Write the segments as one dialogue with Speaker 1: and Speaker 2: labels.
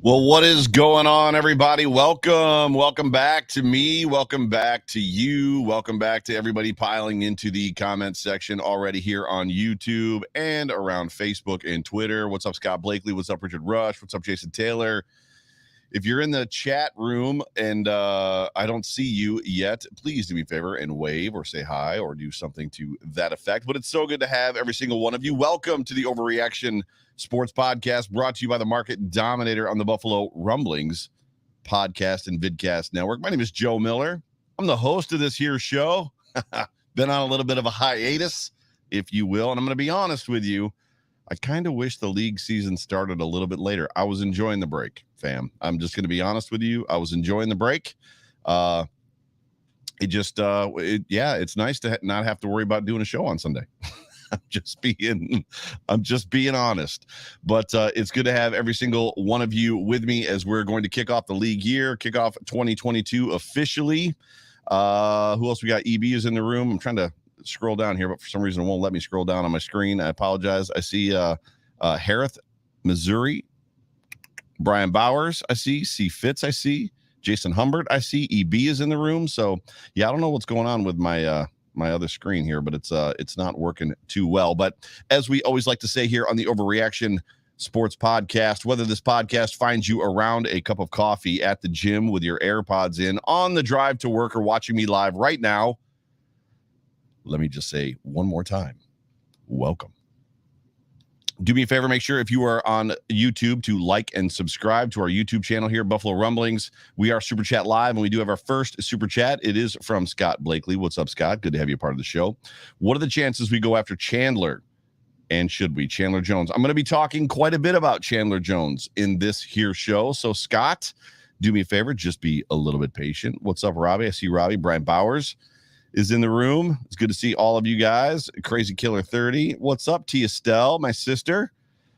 Speaker 1: Well, what is going on, everybody? Welcome back to me. Welcome back to you. Welcome back to everybody piling into the comments section already here on YouTube and around Facebook and Twitter. What's up, Scott Blakely? What's up, Richard Rush? What's up, Jason Taylor? If you're in the chat room and I don't see you yet, please do me a favor and wave or say hi or do something to that effect. But it's so good to have every single one of you. Welcome to the Overreaction Sports Podcast, brought to you by the market dominator on the Buffalo Rumblings podcast and vidcast network. My name is Joe Miller. I'm the host of this here show. Been on a little bit of a hiatus, if you will, and I'm going to be honest with you. I kind of wish the league season started a little bit later. I was enjoying the break, fam. I'm just going to be honest with you. I was enjoying the break. It's nice to not have to worry about doing a show on Sunday. I'm just being honest. But it's good to have every single one of you with me as we're going to kick off the league year, kick off 2022 officially. Who else we got? EB is in the room. I'm trying to scroll down here, but for some reason it won't let me scroll down on my screen. I apologize. I see Harith, Missouri, Brian Bowers, I see C. Fitz, I see Jason Humbert, I see EB is in the room. So yeah, I don't know what's going on with my my other screen here, but it's not working too well. But as we always like to say here on the Overreaction Sports Podcast, whether this podcast finds you around a cup of coffee, at the gym with your AirPods in, on the drive to work, or watching me live right now, let me just say one more time, welcome. Do me a favor, make sure if you are on YouTube to like and subscribe to our YouTube channel here, Buffalo Rumblings. We are Super Chat Live, and we do have our first Super Chat. It is from Scott Blakely. What's up, Scott? Good to have you a part of the show. What are the chances we go after Chandler? And should we? Chandler Jones. I'm going to be talking quite a bit about Chandler Jones in this here show. So, Scott, do me a favor, just be a little bit patient. What's up, Robbie? I see Robbie. Brian Bowers is in the room. It's good to see all of you guys. Crazy Killer 30. What's up, T. Estelle, my sister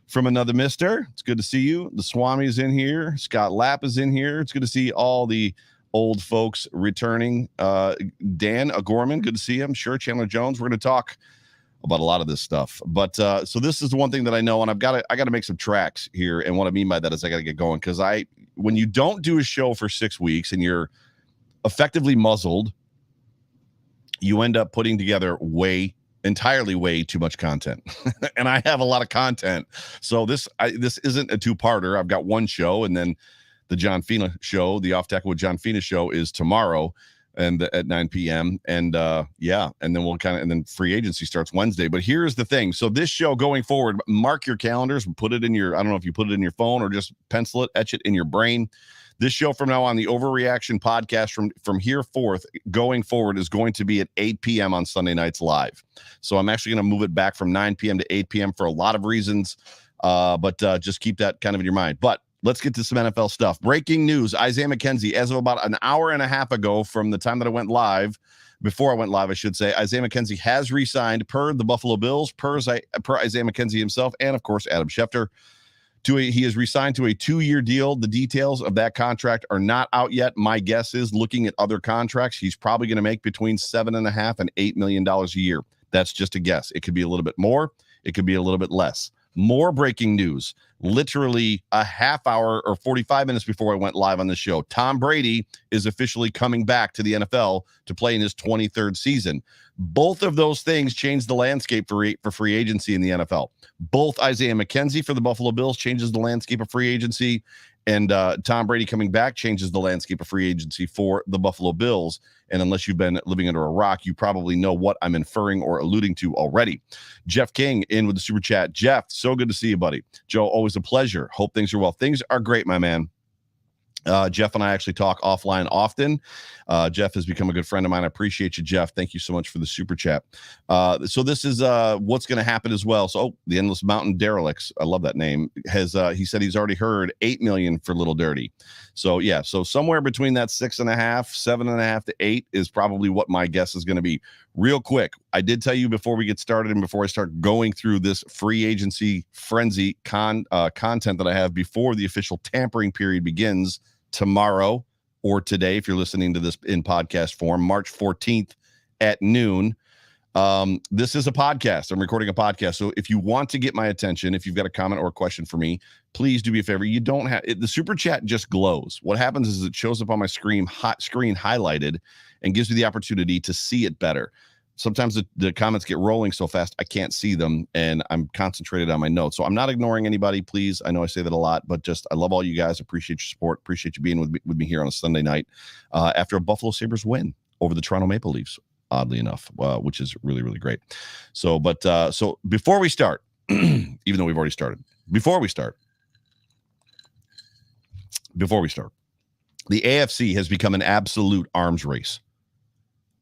Speaker 1: from another mister? It's good to see you. The Swami is in here. Scott Lapp is in here. It's good to see all the old folks returning. Dan O'Gorman, good to see him. Sure, Chandler Jones. We're going to talk about a lot of this stuff. But so this is the one thing that I know, and I got to make some tracks here. And what I mean by that is I got to get going, because when you don't do a show for 6 weeks and you're effectively muzzled, you end up putting together entirely way too much content. And I have a lot of content. So this isn't a two-parter. I've got one show, and then the John Fina show, the Off Tackle with John Fina show, is tomorrow and at 9 p.m. And and then and then free agency starts Wednesday. But here's the thing. So this show going forward, mark your calendars, put it in your, I don't know if you put it in your phone or just pencil it, etch it in your brain. This show from now on, the Overreaction Podcast from here forth, going forward, is going to be at 8 p.m. on Sunday nights live. So I'm actually going to move it back from 9 p.m. to 8 p.m. for a lot of reasons, but just keep that kind of in your mind. But let's get to some NFL stuff. Breaking news, Isaiah McKenzie, as of about an hour and a half ago from the time that I went live, before I went live, I should say, Isaiah McKenzie has re-signed per the Buffalo Bills, per Isaiah McKenzie himself, and, of course, Adam Schefter. He is re-signed to a 2-year deal. The details of that contract are not out yet. My guess is, looking at other contracts, he's probably going to make between $7.5 and $8 million a year. That's just a guess. It could be a little bit more. It could be a little bit less. More breaking news. Literally a half hour or 45 minutes before I went live on the show, Tom Brady is officially coming back to the NFL to play in his 23rd season. Both of those things changed the landscape for free agency in the NFL. Both Isaiah McKenzie for the Buffalo Bills changes the landscape of free agency, and Tom Brady coming back changes the landscape of free agency for the Buffalo Bills. And unless you've been living under a rock, you probably know what I'm inferring or alluding to already. Jeff King in with the super chat. Jeff, so good to see you, buddy. Joe, always a pleasure. Hope things are well. Things are great, my man. Jeff and I actually talk offline often. Jeff has become a good friend of mine. I appreciate you, Jeff. Thank you so much for the super chat. So this is what's going to happen as well. So the Endless Mountain Derelicts, I love that name, has he said he's already heard $8 million for Little Dirty. So yeah, so somewhere between that 6.5, 7.5 to 8 is probably what my guess is going to be. Real quick, I did tell you before we get started and before I start going through this free agency frenzy content that I have before the official tampering period begins tomorrow or today, if you're listening to this in podcast form, March 14th at noon. This is a podcast. I'm recording a podcast. So if you want to get my attention, if you've got a comment or a question for me, please do me a favor. You don't have the super chat just glows. What happens is it shows up on my screen highlighted and gives me the opportunity to see it better. Sometimes the comments get rolling so fast I can't see them, and I'm concentrated on my notes. So I'm not ignoring anybody, please. I know I say that a lot, but just I love all you guys. Appreciate your support. Appreciate you being with me here on a Sunday night after a Buffalo Sabres win over the Toronto Maple Leafs, oddly enough, which is really, really great. So before we start, even though we've already started, before we start, the AFC has become an absolute arms race.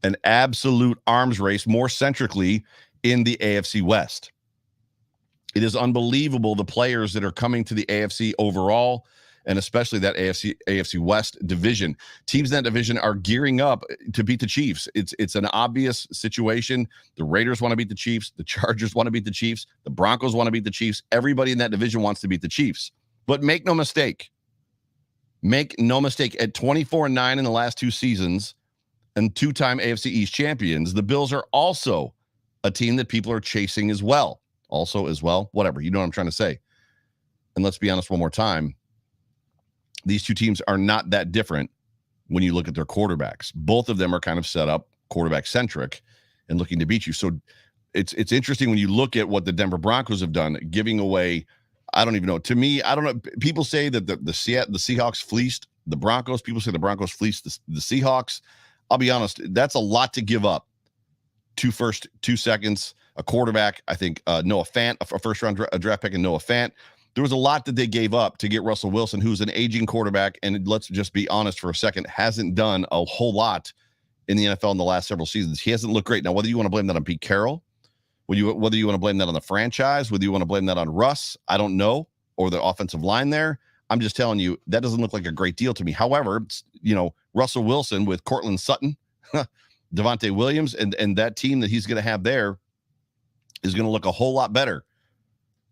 Speaker 1: An absolute arms race, more centrically in the AFC West. It is unbelievable the players that are coming to the AFC overall, and especially that AFC West division. Teams in that division are gearing up to beat the Chiefs. It's an obvious situation. The Raiders want to beat the Chiefs. The Chargers want to beat the Chiefs. The Broncos want to beat the Chiefs. Everybody in that division wants to beat the Chiefs. But make no mistake. At 24-9 in the last two seasons, and two-time AFC East champions, the Bills are also a team that people are chasing as well. Whatever. You know what I'm trying to say. And let's be honest one more time. These two teams are not that different when you look at their quarterbacks. Both of them are kind of set up quarterback-centric and looking to beat you. So it's interesting when you look at what the Denver Broncos have done, giving away, I don't even know. To me, I don't know. People say that the Seahawks fleeced the Broncos. People say the Broncos fleeced the Seahawks. I'll be honest, that's a lot to give up. 2 first, 2 seconds, a quarterback. I think Noah Fant, a first-round draft pick, and Noah Fant. There was a lot that they gave up to get Russell Wilson, who's an aging quarterback, and let's just be honest for a second, hasn't done a whole lot in the NFL in the last several seasons. He hasn't looked great. Now, whether you want to blame that on Pete Carroll, whether you want to blame that on the franchise, whether you want to blame that on Russ, I don't know, or the offensive line there, I'm just telling you, that doesn't look like a great deal to me. However, Russell Wilson with Cortland Sutton, Devontae Williams, and that team that he's going to have there is going to look a whole lot better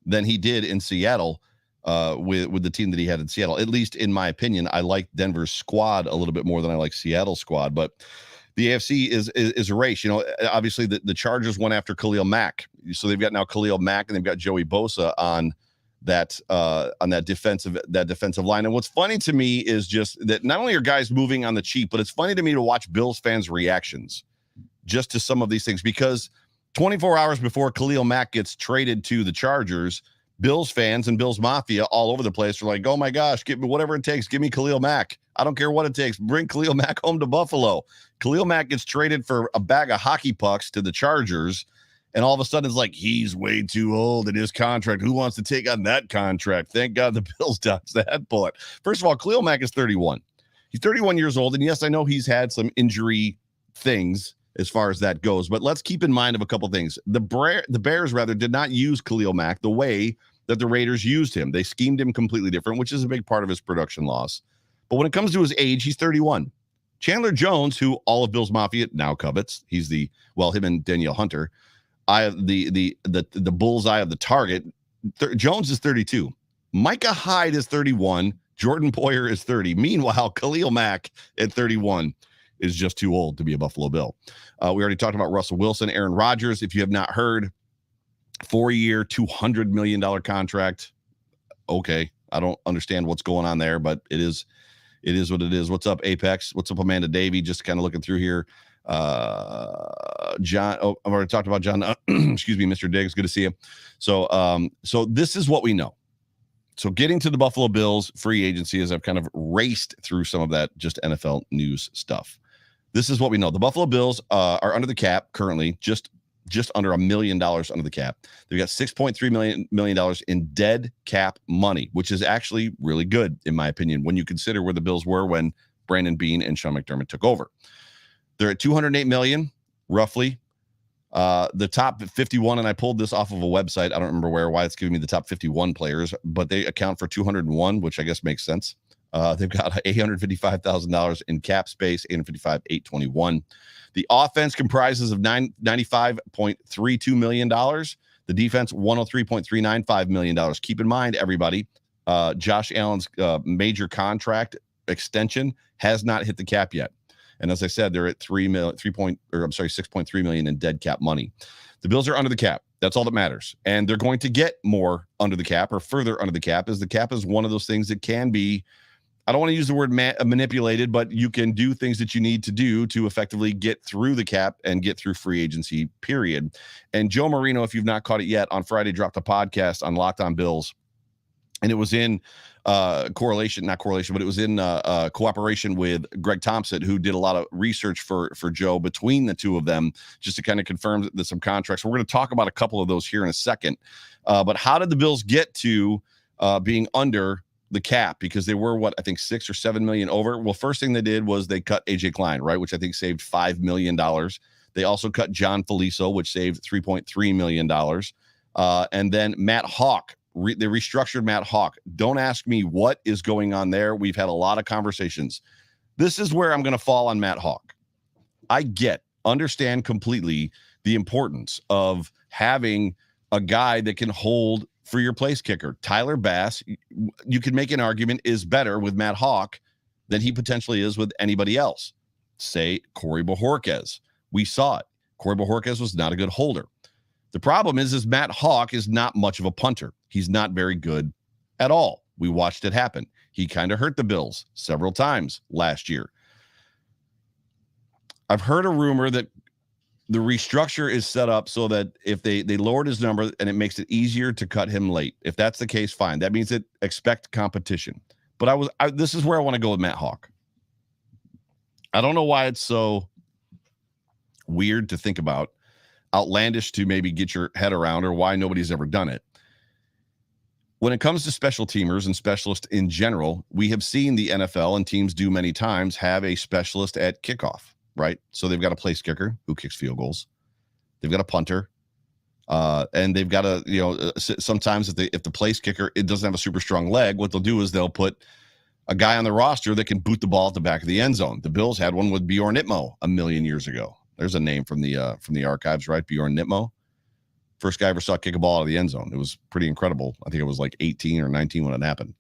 Speaker 1: than he did in Seattle with the team that he had in Seattle. At least in my opinion, I like Denver's squad a little bit more than I like Seattle's squad. But the AFC is a race. Obviously the Chargers went after Khalil Mack, so they've got now Khalil Mack and they've got Joey Bosa on that defensive line. And what's funny to me is just that not only are guys moving on the cheap, but it's funny to me to watch Bills fans' reactions just to some of these things, because 24 hours before Khalil Mack gets traded to the Chargers, Bills fans and Bills Mafia all over the place are like, oh my gosh, give me whatever it takes. Give me Khalil Mack. I don't care what it takes. Bring Khalil Mack home to Buffalo. Khalil Mack gets traded for a bag of hockey pucks to the Chargers. And all of a sudden, it's like, he's way too old in his contract. Who wants to take on that contract? Thank God the Bills dodged that bullet. First of all, Khalil Mack is 31. He's 31 years old. And yes, I know he's had some injury things as far as that goes. But let's keep in mind of a couple things. The Bears, did not use Khalil Mack the way that the Raiders used him. They schemed him completely different, which is a big part of his production loss. But when it comes to his age, he's 31. Chandler Jones, who all of Bills Mafia now covets, he's him and Danielle Hunter, the bullseye of the target. Jones is 32. Micah Hyde is 31. Jordan Poyer is 30. Meanwhile, Khalil Mack at 31 is just too old to be a Buffalo Bill. We already talked about Russell Wilson, Aaron Rodgers. If you have not heard, 4-year, $200 million contract. Okay, I don't understand what's going on there, but it is what it is. What's up, Apex? What's up, Amanda Davey? Just kind of looking through here. John, I've already talked about John. Excuse me, Mr. Diggs. Good to see you. So this is what we know. So getting to the Buffalo Bills free agency, as I've kind of raced through some of that just NFL news stuff. This is what we know. The Buffalo Bills are under the cap currently, just under $1 million under the cap. They've got $6.3 million in dead cap money, which is actually really good, in my opinion, when you consider where the Bills were when Brandon Beane and Sean McDermott took over. They're at $208 million, roughly. The top 51, and I pulled this off of a website. I don't remember why it's giving me the top 51 players, but they account for 201, which I guess makes sense. They've got $855,000 in cap space, $855,821. The offense comprises of $95.32 million. The defense, $103.395 million. Keep in mind, everybody, Josh Allen's major contract extension has not hit the cap yet. And as I said, they're at 6.3 million in dead cap money. The Bills are under the cap. That's all that matters. And they're going to get more under the cap or further under the cap, as the cap is one of those things that can be, I don't want to use the word manipulated, but you can do things that you need to do to effectively get through the cap and get through free agency, period. And Joe Marino, if you've not caught it yet, on Friday dropped a podcast on Locked On Bills, and it was in cooperation with Greg Thompson, who did a lot of research for Joe between the two of them, just to kind of confirm that some contracts. We're going to talk about a couple of those here in a second. But how did the Bills get to being under the cap? Because they were, I think 6 or 7 million over. Well, first thing they did was they cut AJ Klein, right, which I think saved $5 million. They also cut John Feliso, which saved $3.3 million. And then Matt Hawk, they restructured Matt Hawk. Don't ask me what is going on there. We've had a lot of conversations. This is where I'm going to fall on Matt Hawk. I understand completely the importance of having a guy that can hold for your place kicker. Tyler Bass, you could make an argument, is better with Matt Hawk than he potentially is with anybody else. Say Corey Bojorquez. We saw it. Corey Bojorquez was not a good holder. The problem is Matt Hawk is not much of a punter. He's not very good at all. We watched it happen. He kind of hurt the Bills several times last year. I've heard a rumor that the restructure is set up so that if they lowered his number and it makes it easier to cut him late. If that's the case, fine. That means that expect competition. But this is where I want to go with Matt Hawk. I don't know why it's so weird to think about, outlandish to maybe get your head around, or why nobody's ever done it. When it comes to special teamers and specialists in general, we have seen the NFL, and teams do many times, have a specialist at kickoff, right? So they've got a place kicker who kicks field goals. They've got a punter. And they've got sometimes if the place kicker, it doesn't have a super strong leg, what they'll do is they'll put a guy on the roster that can boot the ball at the back of the end zone. The Bills had one with Bjorn Nitmo a million years ago. There's a name from the archives, right? Bjorn Nitmo. First guy I ever saw kick a ball out of the end zone. It was pretty incredible. I think it was like 18 or 19 when it happened.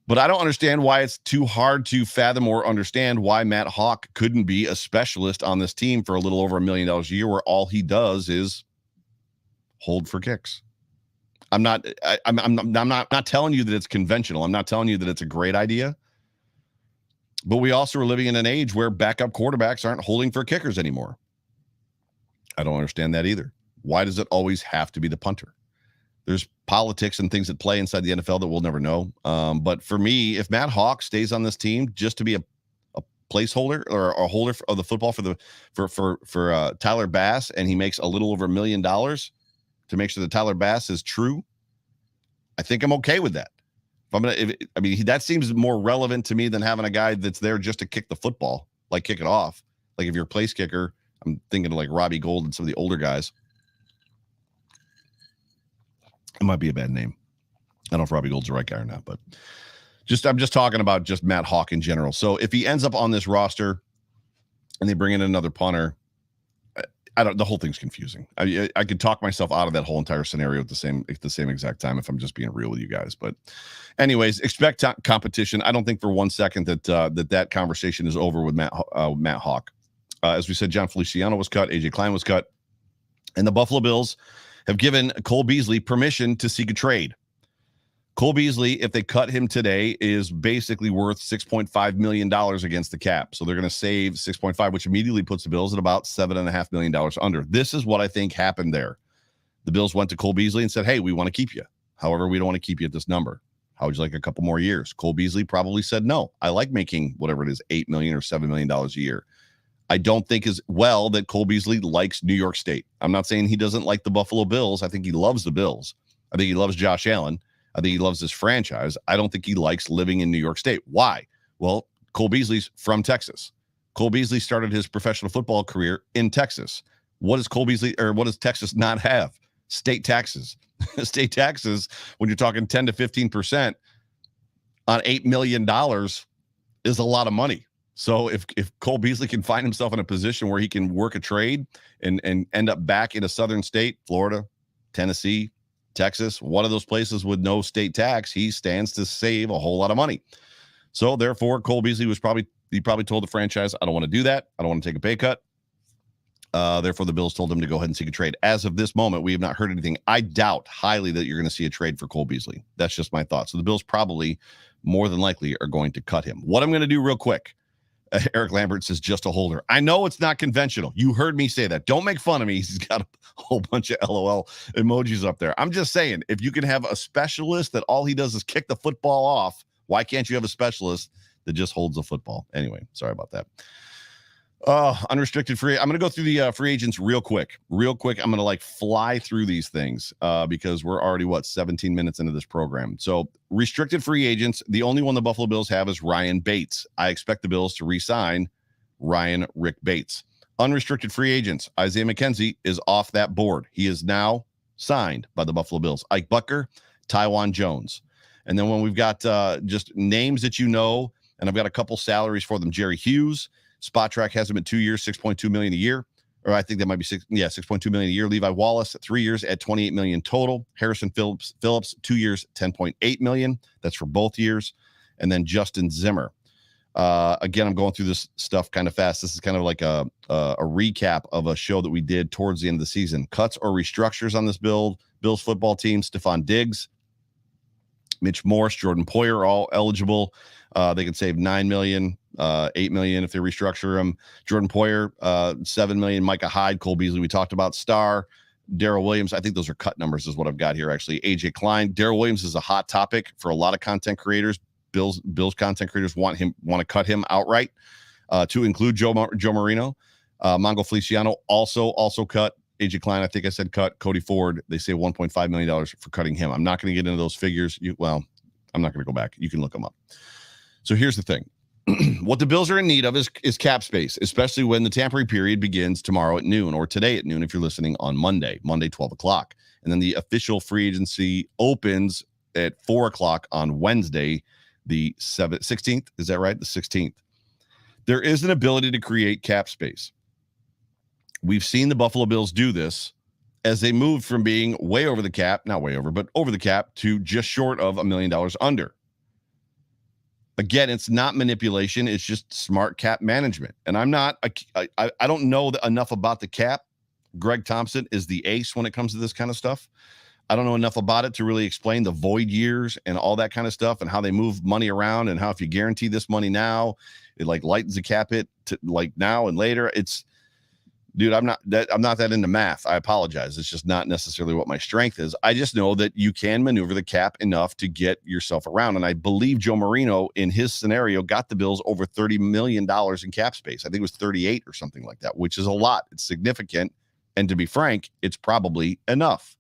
Speaker 1: But I don't understand why it's too hard to fathom or understand why Matt Hawk couldn't be a specialist on this team for a little over $1 million a year, where all he does is hold for kicks. I'm not telling you that it's conventional. I'm not telling you that it's a great idea. But we also are living in an age where backup quarterbacks aren't holding for kickers anymore. I don't understand that either. Why does it always have to be the punter? There's politics and things that play inside the NFL that we'll never know. But for me, if Matt Hawk stays on this team just to be a placeholder or a holder of the football for Tyler Bass, and he makes a little over $1 million to make sure that Tyler Bass is true, I think I'm okay with that. That seems more relevant to me than having a guy that's there just to kick the football, like kick it off. Like if you're a place kicker, I'm thinking of like Robbie Gould and some of the older guys. It might be a bad name. I don't know if Robbie Gould's the right guy or not, but I'm just talking about just Matt Hawk in general. So if he ends up on this roster and they bring in another punter, the whole thing's confusing. I could talk myself out of that whole entire scenario at the same exact time if I'm just being real with you guys. But anyways, expect competition. I don't think for 1 second that conversation is over with Matt Hawk. As we said, John Feliciano was cut, AJ Klein was cut, and the Buffalo Bills have given Cole Beasley permission to seek a trade. Cole Beasley, if they cut him today, is basically worth $6.5 million against the cap. So they're going to save 6.5, which immediately puts the Bills at about $7.5 million under. This is what I think happened there. The Bills went to Cole Beasley and said, hey, we want to keep you. However, we don't want to keep you at this number. How would you like a couple more years? Cole Beasley probably said, no, I like making whatever it is, $8 million or $7 million a year. I don't think as well that Cole Beasley likes New York State. I'm not saying he doesn't like the Buffalo Bills. I think he loves the Bills. I think he loves Josh Allen. I think he loves this franchise. I don't think he likes living in New York State. Why? Well, Cole Beasley's from Texas. Cole Beasley started his professional football career in Texas. What does Texas not have? State taxes. State taxes, when you're talking 10 to 15% on $8 million, is a lot of money. So if Cole Beasley can find himself in a position where he can work a trade and end up back in a southern state, Florida, Tennessee, Texas, one of those places with no state tax, he stands to save a whole lot of money. So therefore, Cole Beasley was probably He probably told the franchise, I don't want to do that. I don't want to take a pay cut. Therefore, the Bills told him to go ahead and seek a trade. As of this moment, we have not heard anything. I doubt highly that you're going to see a trade for Cole Beasley. That's just my thought. So the Bills probably, more than likely, are going to cut him. What I'm going to do real quick, Eric Lambert says, just a holder. I know it's not conventional. You heard me say that. Don't make fun of me. He's got a whole bunch of LOL emojis up there. I'm just saying, if you can have a specialist that all he does is kick the football off, why can't you have a specialist that just holds the football? Anyway, sorry about that. Unrestricted free. I'm going to go through the free agents real quick. I'm going to fly through these things because we're already 17 minutes into this program. So restricted free agents, the only one the Buffalo Bills have is Ryan Bates. I expect the Bills to re-sign Ryan Rick Bates. Unrestricted free agents, Isaiah McKenzie is off that board. He is now signed by the Buffalo Bills. Ike Butker, Tywan Jones. And then when we've got just names that and I've got a couple salaries for them. Jerry Hughes, Spot Track has him at 2 years, $6.2 million a year. Or I think that might be $6.2 million a year. Levi Wallace, 3 years at $28 million total. Harrison Phillips, 2 years, $10.8 million. That's for both years. And then Justin Zimmer. Again, I'm going through this stuff kind of fast. This is kind of like a recap of a show that we did towards the end of the season. Cuts or restructures on this Bills football team. Stephon Diggs, Mitch Morse, Jordan Poyer are all eligible. They can save $9 million, $8 million if they restructure them. Jordan Poyer, $7 million. Micah Hyde, Cole Beasley, we talked about. Star, Darrell Williams. I think those are cut numbers is what I've got here, actually. AJ Klein. Darrell Williams is a hot topic for a lot of content creators. Bills content creators want to cut him outright, to include Joe Marino. Mongo Feliciano also cut. AJ Klein, I think I said cut. Cody Ford, they say $1.5 million for cutting him. I'm not going to get into those figures. I'm not going to go back. You can look them up. So here's the thing. What the Bills are in need of is cap space, especially when the tampering period begins tomorrow at noon, or today at noon if you're listening on Monday, 12 o'clock. And then the official free agency opens at 4 o'clock on Wednesday, the 16th. Is that right? The 16th. There is an ability to create cap space. We've seen the Buffalo Bills do this as they moved from being way over the cap, not way over, but over the cap, to just short of $1 million under. Again, it's not manipulation. It's just smart cap management. And I don't know enough about the cap. Greg Thompson is the ace when it comes to this kind of stuff. I don't know enough about it to really explain the void years and all that kind of stuff and how they move money around and how if you guarantee this money now, it lightens the cap hit to now and later. Dude, I'm not that into math. I apologize. It's just not necessarily what my strength is. I just know that you can maneuver the cap enough to get yourself around. And I believe Joe Marino in his scenario got the Bills over $30 million in cap space. I think it was 38 or something like that, which is a lot. It's significant. And to be frank, it's probably enough.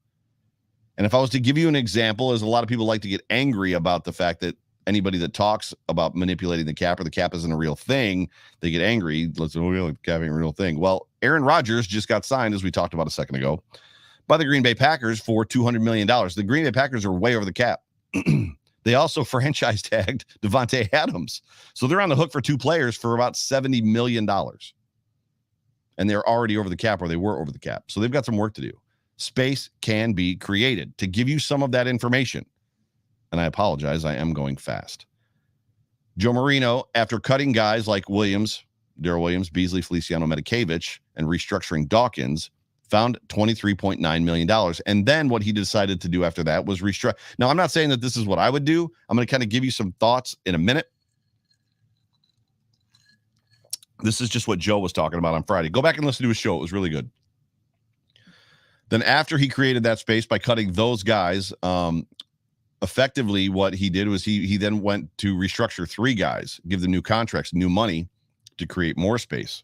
Speaker 1: And if I was to give you an example, as a lot of people like to get angry about the fact that anybody that talks about manipulating the cap or the cap isn't a real thing, they get angry. Let's say, the cap ain't a real thing. Well, Aaron Rodgers just got signed, as we talked about a second ago, by the Green Bay Packers for $200 million. The Green Bay Packers are way over the cap. They also franchise tagged Devontae Adams. So they're on the hook for two players for about $70 million. And they're already over the cap, or they were over the cap. So they've got some work to do. Space can be created. To give you some of that information, and I apologize, I am going fast. Joe Marino, after cutting guys like Darrell Williams, Beasley, Feliciano, Medikevich, and restructuring Dawkins, found $23.9 million. And then what he decided to do after that was restructure. Now, I'm not saying that this is what I would do. I'm going to kind of give you some thoughts in a minute. This is just what Joe was talking about on Friday. Go back and listen to his show. It was really good. Then after he created that space by cutting those guys, effectively what he did was he then went to restructure three guys, give them new contracts, new money to create more space.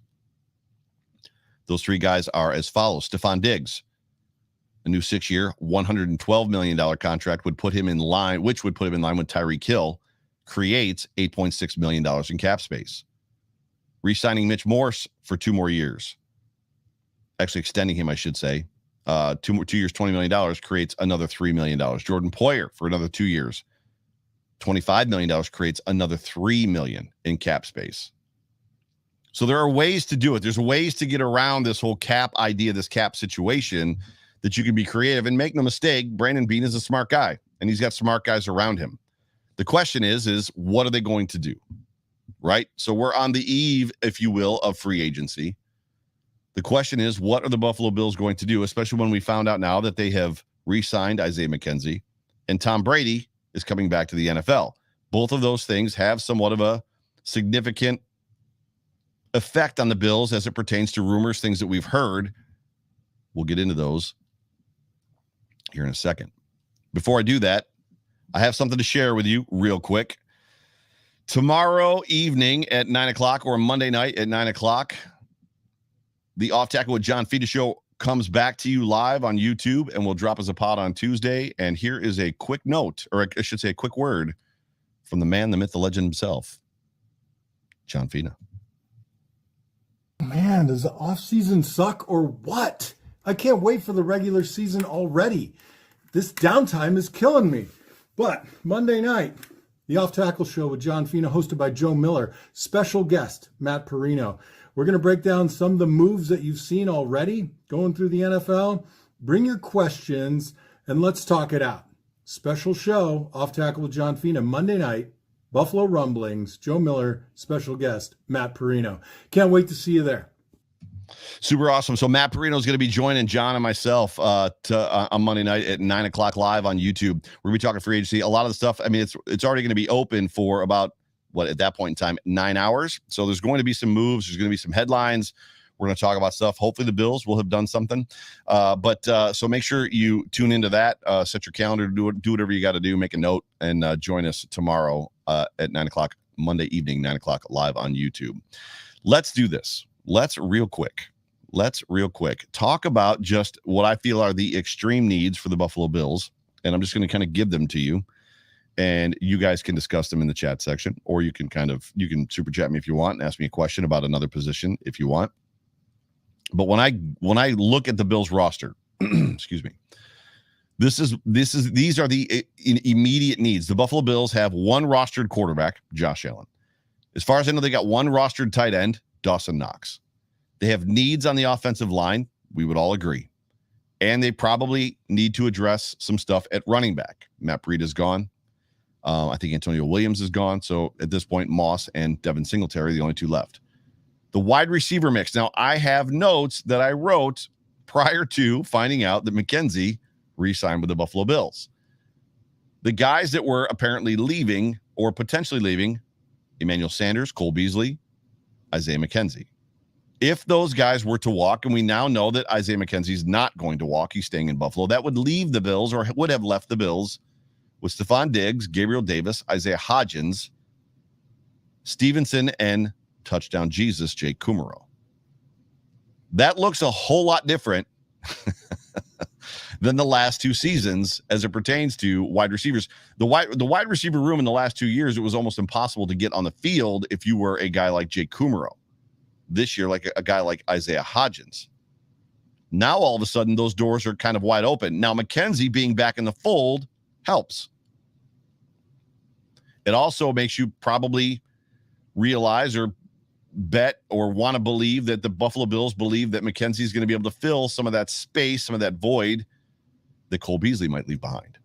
Speaker 1: Those three guys are as follows. Stephon Diggs, a new 6-year, $112 million contract would put him in line, with Tyreek Hill, creates $8.6 million in cap space. Re-signing Mitch Morse for 2 more years. Actually extending him, I should say. 2 years, $20 million creates another $3 million. Jordan Poyer for another 2 years. $25 million creates another $3 million in cap space. So there are ways to do it. There's ways to get around this whole cap idea, this cap situation, that you can be creative. And make no mistake, Brandon Beane is a smart guy, and he's got smart guys around him. The question is what are they going to do? right? So we're on the eve, if you will, of free agency. The question is, what are the Buffalo Bills going to do, especially when we found out now that they have re-signed Isaiah McKenzie and Tom Brady is coming back to the NFL. Both of those things have somewhat of a significant effect on the Bills as it pertains to rumors, things that we've heard. We'll get into those here in a second. Before I do that, I have something to share with you real quick. Tomorrow evening at 9 o'clock or Monday night at 9 o'clock, the Off Tackle with John Fina show comes back to you live on YouTube and will drop as a pod on Tuesday. And here is a quick note, or I should say a quick word from the man, the myth, the legend himself, John Fina.
Speaker 2: Man, does the offseason suck or what? I can't wait for the regular season already. This downtime is killing me. But Monday night, the Off Tackle Show with John Fina, hosted by Joe Miller. Special guest, Matt Perino. We're going to break down some of the moves that you've seen already going through the NFL. Bring your questions, and let's talk it out. Special show, Off Tackle with John Fina, Monday night, Buffalo Rumblings, Joe Miller, special guest, Matt Perino. Can't wait to see you there.
Speaker 1: Super awesome. So Matt Perino is going to be joining John and myself on Monday night at 9 o'clock live on YouTube. We're going to be talking free agency. A lot of the stuff, I mean, it's already going to be open for about, at that point in time, 9 hours. So there's going to be some moves. There's going to be some headlines. We're going to talk about stuff. Hopefully the Bills will have done something. So make sure you tune into that. Set your calendar to do whatever you got to do. Make a note and join us tomorrow at 9 o'clock, Monday evening, 9 o'clock live on YouTube. Let's do this. Let's real quick talk about just what I feel are the extreme needs for the Buffalo Bills. And I'm just going to kind of give them to you. And you guys can discuss them in the chat section, or you can super chat me if you want and ask me a question about another position if you want. But when I look at the Bills roster, excuse me, these are the immediate needs. The Buffalo Bills have one rostered quarterback, Josh Allen. As far as I know, they got one rostered tight end, Dawson Knox. They have needs on the offensive line. We would all agree. And they probably need to address some stuff at running back. Matt Breida is gone. I think Antonio Williams is gone. So at this point, Moss and Devin Singletary are the only two left. The wide receiver mix. Now, I have notes that I wrote prior to finding out that McKenzie re-signed with the Buffalo Bills. The guys that were apparently leaving or potentially leaving, Emmanuel Sanders, Cole Beasley, Isaiah McKenzie. If those guys were to walk, and we now know that Isaiah McKenzie's not going to walk, he's staying in Buffalo, that would leave the Bills, or would have left the Bills, with Stephon Diggs, Gabriel Davis, Isaiah Hodgins, Stevenson, and touchdown Jesus, Jake Kummerow. That looks a whole lot different than the last two seasons as it pertains to wide receivers. The wide receiver room in the last 2 years, it was almost impossible to get on the field if you were a guy like Jake Kummerow. This year, like a guy like Isaiah Hodgins. Now, all of a sudden, those doors are kind of wide open. Now, McKenzie being back in the fold helps. It also makes you probably realize or bet or want to believe that the Buffalo Bills believe that McKenzie is going to be able to fill some of that space, some of that void that Cole Beasley might leave behind.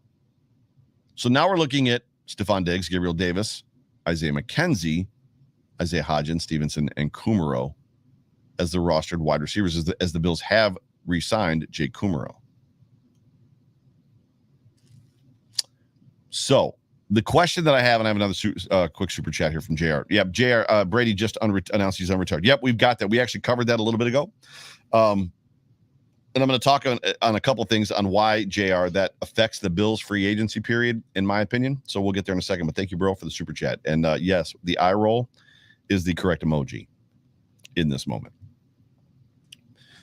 Speaker 1: So now we're looking at Stephon Diggs, Gabriel Davis, Isaiah McKenzie, Isaiah Hodgins, Stevenson, and Kummerow as the rostered wide receivers as the Bills have re-signed Jake Kummerow. So the question that I have, and I have another quick super chat here from JR. Yep, JR, Brady just announced he's unretired. Yep, we've got that. We actually covered that a little bit ago. And I'm going to talk on a couple things on why, JR, that affects the Bills free agency period, in my opinion. So we'll get there in a second. But thank you, bro, for the super chat. And yes, the eye roll is the correct emoji in this moment.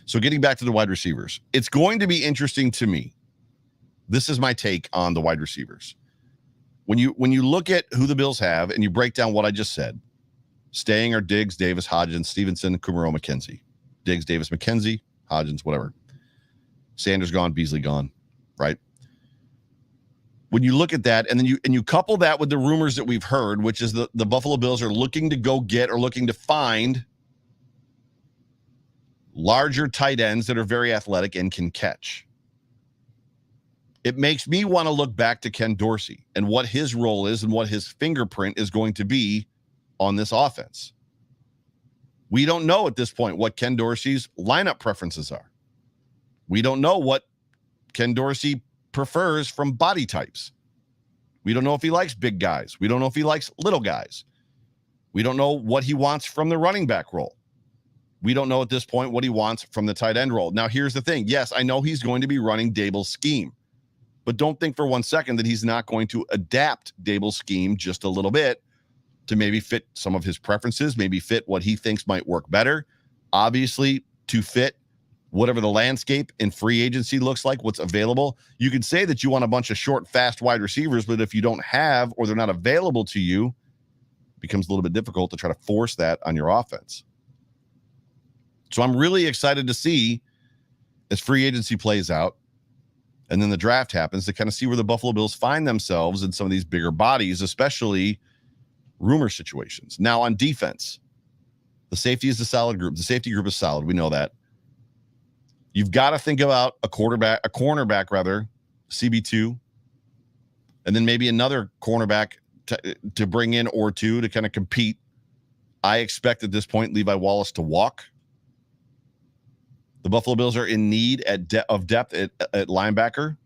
Speaker 1: So getting back to the wide receivers, it's going to be interesting to me. This is my take on the wide receivers. When you look at who the Bills have and you break down what I just said, staying are Diggs, Davis, Hodgins, Stevenson, Kummerow, McKenzie. Diggs, Davis, McKenzie, Hodgins, whatever. Sanders gone, Beasley gone, right? When you look at that, and then you couple that with the rumors that we've heard, which is the Buffalo Bills are looking to go get or looking to find larger tight ends that are very athletic and can catch. It makes me want to look back to Ken Dorsey and what his role is and what his fingerprint is going to be on this offense. We don't know at this point what Ken Dorsey's lineup preferences are. We don't know what Ken Dorsey prefers from body types. We don't know if he likes big guys. We don't know if he likes little guys. We don't know what he wants from the running back role. We don't know at this point what he wants from the tight end role. Now, here's the thing. Yes, I know he's going to be running Daboll's scheme, but don't think for 1 second that he's not going to adapt Daboll's scheme just a little bit to maybe fit some of his preferences, maybe fit what he thinks might work better. Obviously, to fit whatever the landscape in free agency looks like, what's available. You could say that you want a bunch of short, fast wide receivers, but if you don't have or they're not available to you, it becomes a little bit difficult to try to force that on your offense. So I'm really excited to see as free agency plays out and then the draft happens to kind of see where the Buffalo Bills find themselves in some of these bigger bodies, especially rumor situations. Now on defense, the safety is a solid group. The safety group is solid. We know that. You've got to think about a cornerback, CB2, and then maybe another cornerback to bring in or two to kind of compete. I expect at this point Levi Wallace to walk. The Buffalo Bills are in need of depth at linebacker.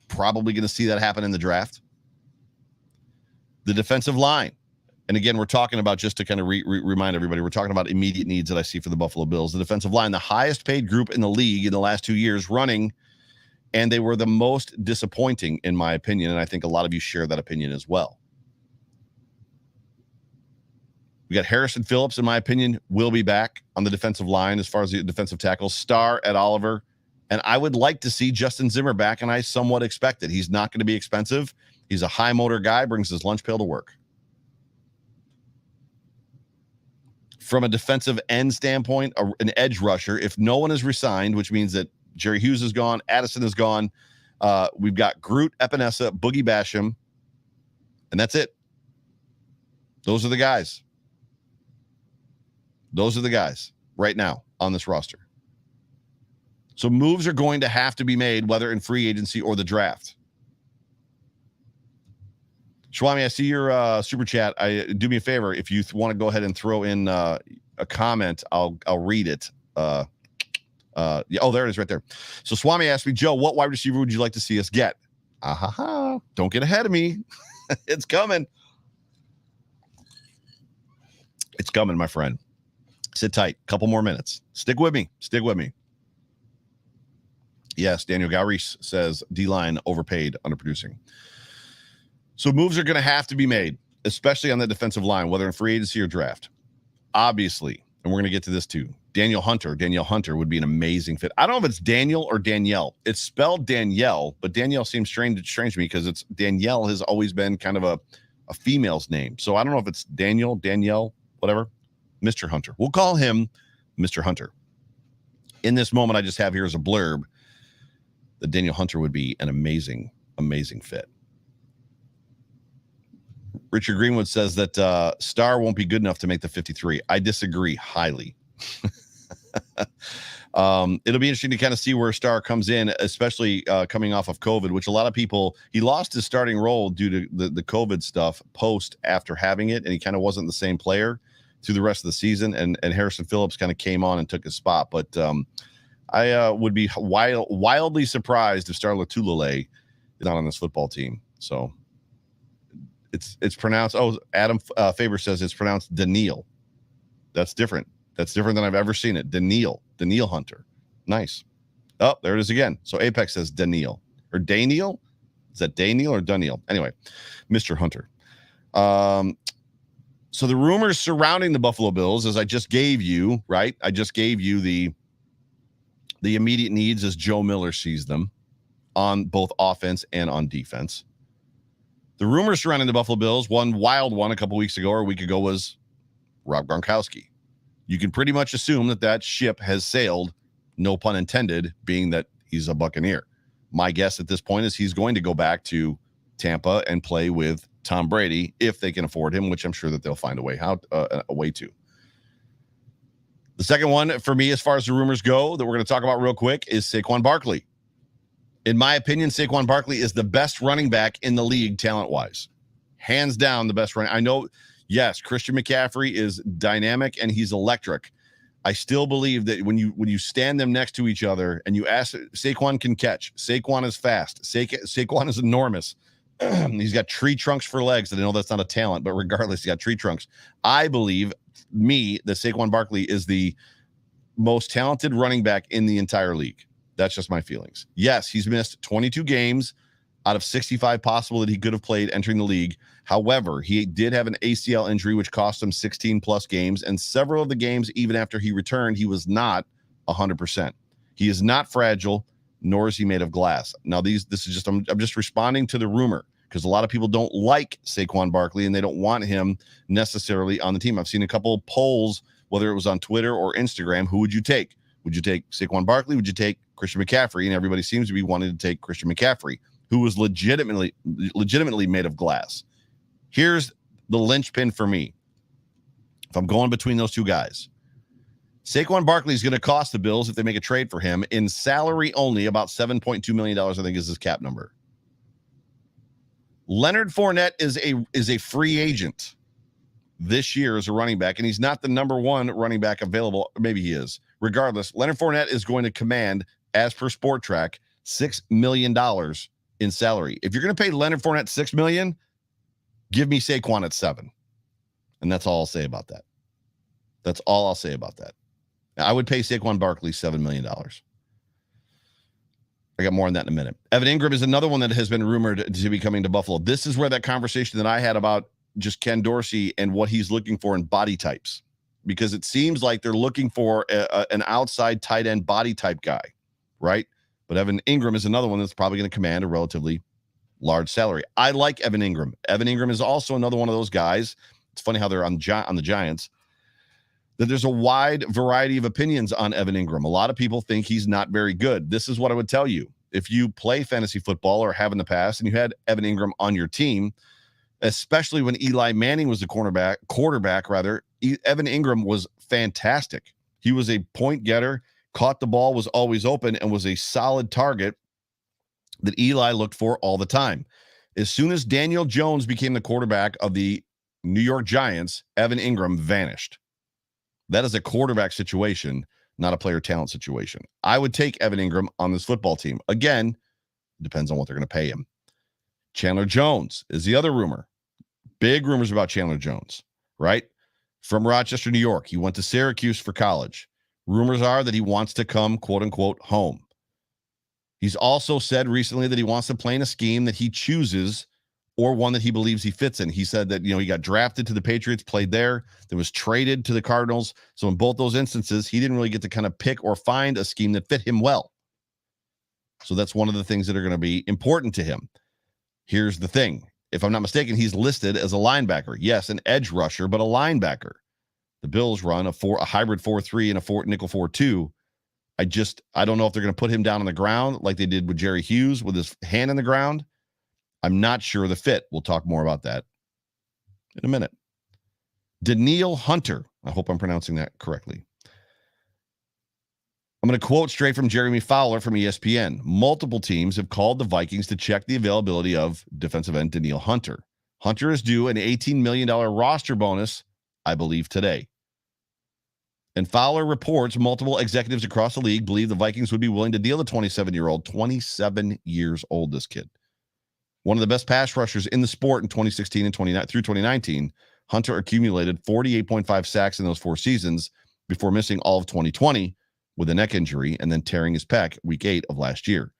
Speaker 1: Probably going to see that happen in the draft. The defensive line. And again, we're talking about, just to kind of remind everybody, we're talking about immediate needs that I see for the Buffalo Bills. The defensive line, the highest paid group in the league in the last 2 years running, and they were the most disappointing, in my opinion, and I think a lot of you share that opinion as well. We got Harrison Phillips, in my opinion, will be back on the defensive line as far as the defensive tackles. Starr at Oliver. And I would like to see Justin Zimmer back, and I somewhat expect it. He's not going to be expensive. He's a high motor guy, brings his lunch pail to work. From a defensive end standpoint, an edge rusher, if no one is resigned, which means that Jerry Hughes is gone, Addison is gone, we've got Groot, Epinesa, Boogie Basham, and that's it. Those are the guys. Those are the guys right now on this roster. So moves are going to have to be made, whether in free agency or the draft. Shwami, I see your super chat. Do me a favor. If you want to go ahead and throw in a comment, I'll read it. Yeah, there it is right there. So Swami asked me, Joe, what wide receiver would you like to see us get? Don't get ahead of me. It's coming. It's coming, my friend. Sit tight. Couple more minutes. Stick with me. Yes, Daniel Gauris says D-line overpaid, underproducing. So moves are going to have to be made, especially on the defensive line, whether in free agency or draft. Obviously, and we're going to get to this too, Danielle Hunter would be an amazing fit. I don't know if it's Daniel or Danielle. It's spelled Danielle, but Danielle seems strange to me because it's Danielle has always been kind of a female's name. So I don't know if it's Danielle, whatever. Mr. Hunter. We'll call him Mr. Hunter. In this moment, I just have here as a blurb that Daniel Hunter would be an amazing, amazing fit. Richard Greenwood says that Starr won't be good enough to make the 53. I disagree highly. It'll be interesting to kind of see where Starr comes in, especially coming off of COVID, which a lot of people, he lost his starting role due to the COVID stuff after having it, and he kind of wasn't the same player through the rest of the season, and Harrison Phillips kind of came on and took his spot. But I would be wildly surprised if Star Lotulelei is not on this football team. So it's pronounced, Adam Faber says it's pronounced Daniil. That's different. That's different than I've ever seen it. Daniil Hunter. Nice. Oh, there it is again. So Apex says Daniil. Or Daniel? Is that Daniel or Daniil? Anyway, Mr. Hunter. So the rumors surrounding the Buffalo Bills, as I just gave you, right? I just gave you the immediate needs as Joe Miller sees them on both offense and on defense. The rumors surrounding the Buffalo Bills, one wild one a couple weeks ago or a week ago, was Rob Gronkowski. You can pretty much assume that ship has sailed, no pun intended, being that he's a Buccaneer. My guess at this point is he's going to go back to Tampa and play with Tom Brady if they can afford him, which I'm sure that they'll find a way to. The second one for me, as far as the rumors go, that we're going to talk about real quick, is Saquon Barkley. In my opinion, Saquon Barkley is the best running back in the league talent-wise. Hands down, the best running. I know Yes, Christian McCaffrey is dynamic and he's electric. I still believe that when you stand them next to each other and you ask, Saquon can catch. Saquon is fast. Saquon is enormous. He's got tree trunks for legs. And I know that's not a talent, but regardless, he's got tree trunks. I believe that Saquon Barkley is the most talented running back in the entire league. That's just my feelings. Yes, he's missed 22 games out of 65 possible that he could have played entering the league. However, he did have an ACL injury, which cost him 16 plus games. And several of the games, even after he returned, he was not 100%. He is not fragile, nor is he made of glass. Now, I'm just responding to the rumor because a lot of people don't like Saquon Barkley and they don't want him necessarily on the team. I've seen a couple of polls, whether it was on Twitter or Instagram. Who would you take? Would you take Saquon Barkley? Would you take Christian McCaffrey? And everybody seems to be wanting to take Christian McCaffrey, who was legitimately made of glass. Here's the linchpin for me. If I'm going between those two guys, Saquon Barkley is going to cost the Bills, if they make a trade for him, in salary only, about $7.2 million, I think is his cap number. Leonard Fournette is a free agent this year as a running back, and he's not the number one running back available. Maybe he is. Regardless, Leonard Fournette is going to command, as per Sport Track, $6 million in salary. If you're going to pay Leonard Fournette $6 million, give me Saquon at $7 million. And that's all I'll say about that. That's all I'll say about that. Now, I would pay Saquon Barkley $7 million. I got more on that in a minute. Evan Ingram is another one that has been rumored to be coming to Buffalo. This is where that conversation that I had about just Ken Dorsey and what he's looking for in body types, because it seems like they're looking for an outside tight end body type guy, right? But Evan Ingram is another one that's probably going to command a relatively large salary. I like Evan Ingram. Evan Ingram is also another one of those guys. It's funny how they're on the Giants, that there's a wide variety of opinions on Evan Ingram. A lot of people think he's not very good. This is what I would tell you. If you play fantasy football or have in the past and you had Evan Ingram on your team, especially when Eli Manning was the quarterback, Evan Ingram was fantastic. He was a point getter, caught the ball, was always open, and was a solid target that Eli looked for all the time. As soon as Daniel Jones became the quarterback of the New York Giants, Evan Ingram vanished. That is a quarterback situation, not a player talent situation. I would take Evan Ingram on this football team. Again, depends on what they're going to pay him. Chandler Jones is the other rumor. Big rumors about Chandler Jones, right? From Rochester, New York. He went to Syracuse for college. Rumors are that he wants to come, quote unquote, home. He's also said recently that he wants to play in a scheme that he chooses or one that he believes he fits in. He said that, he got drafted to the Patriots, played there, then was traded to the Cardinals. So in both those instances, he didn't really get to kind of pick or find a scheme that fit him well. So that's one of the things that are going to be important to him. Here's the thing. If I'm not mistaken, he's listed as a linebacker. Yes, an edge rusher, but a linebacker. The Bills run a hybrid 4-3 and a nickel 4-2. I don't know if they're going to put him down on the ground like they did with Jerry Hughes with his hand in the ground. I'm not sure the fit. We'll talk more about that in a minute. Danielle Hunter. I hope I'm pronouncing that correctly. I'm going to quote straight from Jeremy Fowler from ESPN. Multiple teams have called the Vikings to check the availability of defensive end Danielle Hunter. Hunter is due an $18 million roster bonus, I believe, today. And Fowler reports multiple executives across the league believe the Vikings would be willing to deal the 27-year-old, 27 years old, this kid. One of the best pass rushers in the sport in 2016 and through 2019, Hunter accumulated 48.5 sacks in those 4 seasons before missing all of 2020 with a neck injury and then tearing his pec week 8 of last year.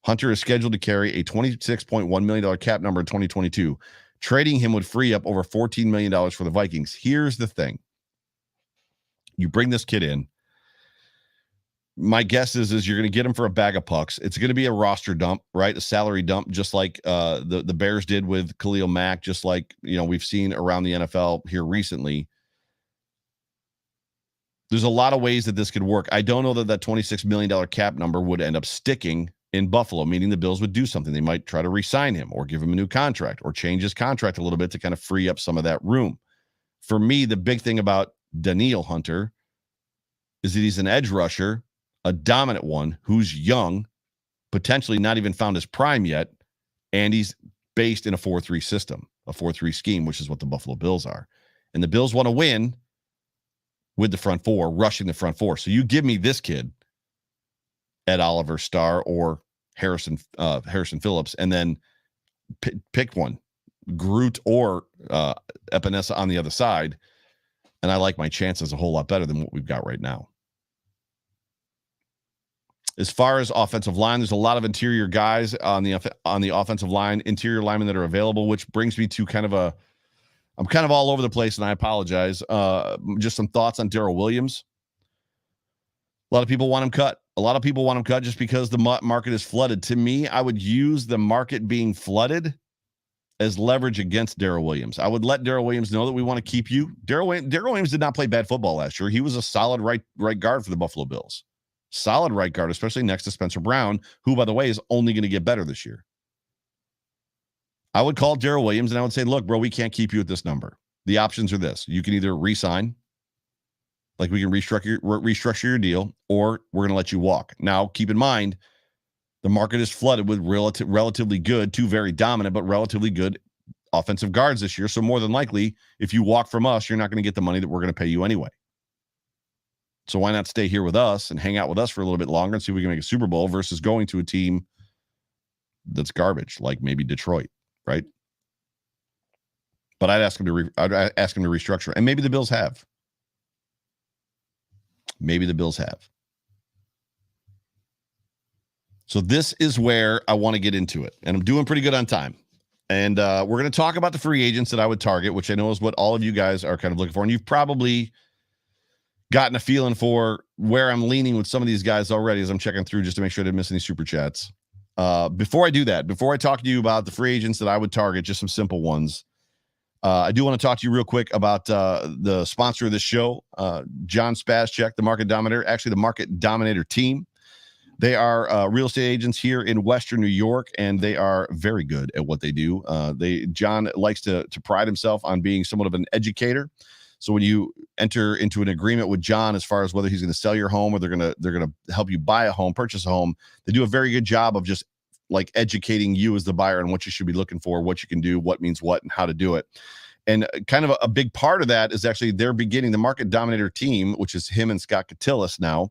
Speaker 1: Hunter is scheduled to carry a $26.1 million cap number in 2022. Trading him would free up over $14 million for the Vikings. Here's the thing. You bring this kid in. My guess is you're going to get him for a bag of pucks. It's going to be a roster dump, right? A salary dump, just like the Bears did with Khalil Mack, just like we've seen around the NFL here recently. There's a lot of ways that this could work. I don't know that $26 million cap number would end up sticking in Buffalo, meaning the Bills would do something. They might try to re-sign him or give him a new contract or change his contract a little bit to kind of free up some of that room. For me, the big thing about Danielle Hunter is that he's an edge rusher, a dominant one who's young, potentially not even found his prime yet, and he's based in a 4-3 system. a 4-3 scheme, which is what the Buffalo Bills are. And the Bills want to win with the front four, rushing the front four. So you give me this kid, Ed Oliver, Star, or Harrison Phillips, and then pick one, Groot or Epinesa on the other side, and I like my chances a whole lot better than what we've got right now. As far as offensive line, there's a lot of interior guys on the offensive line, interior linemen that are available, which brings me to I'm kind of all over the place, and I apologize. Just some thoughts on Daryl Williams. A lot of people want him cut. A lot of people want him cut just because the market is flooded. To me, I would use the market being flooded as leverage against Daryl Williams. I would let Daryl Williams know that we want to keep you. Daryl Williams did not play bad football last year. He was a solid right guard for the Buffalo Bills. Solid right guard, especially next to Spencer Brown, who, by the way, is only going to get better this year. I would call Daryl Williams and I would say, look, bro, we can't keep you at this number. The options are this. You can either re-sign, like we can restructure your deal, or we're going to let you walk. Now, keep in mind, the market is flooded with relatively good, two very dominant, but relatively good offensive guards this year. So more than likely, if you walk from us, you're not going to get the money that we're going to pay you anyway. So why not stay here with us and hang out with us for a little bit longer and see if we can make a Super Bowl versus going to a team that's garbage, like maybe Detroit, right? But I'd ask him to restructure, and maybe the Bills have. Maybe the Bills have. So this is where I want to get into it, and I'm doing pretty good on time. And we're going to talk about the free agents that I would target, which I know is what all of you guys are kind of looking for, and you've probably gotten a feeling for where I'm leaning with some of these guys already as I'm checking through just to make sure I didn't miss any super chats. Before I do that, before I talk to you about the free agents that I would target, just some simple ones, I do want to talk to you real quick about the sponsor of this show, John Spazcheck, the Market Dominator, actually the Market Dominator team. They are real estate agents here in Western New York, and they are very good at what they do. John likes to pride himself on being somewhat of an educator. So when you enter into an agreement with John, as far as whether he's going to sell your home or they're going to help you buy a home, purchase a home, they do a very good job of just like educating you as the buyer on what you should be looking for, what you can do, what means what, and how to do it. And kind of a big part of that is actually they're beginning the Market Dominator team, which is him and Scott Catillus now.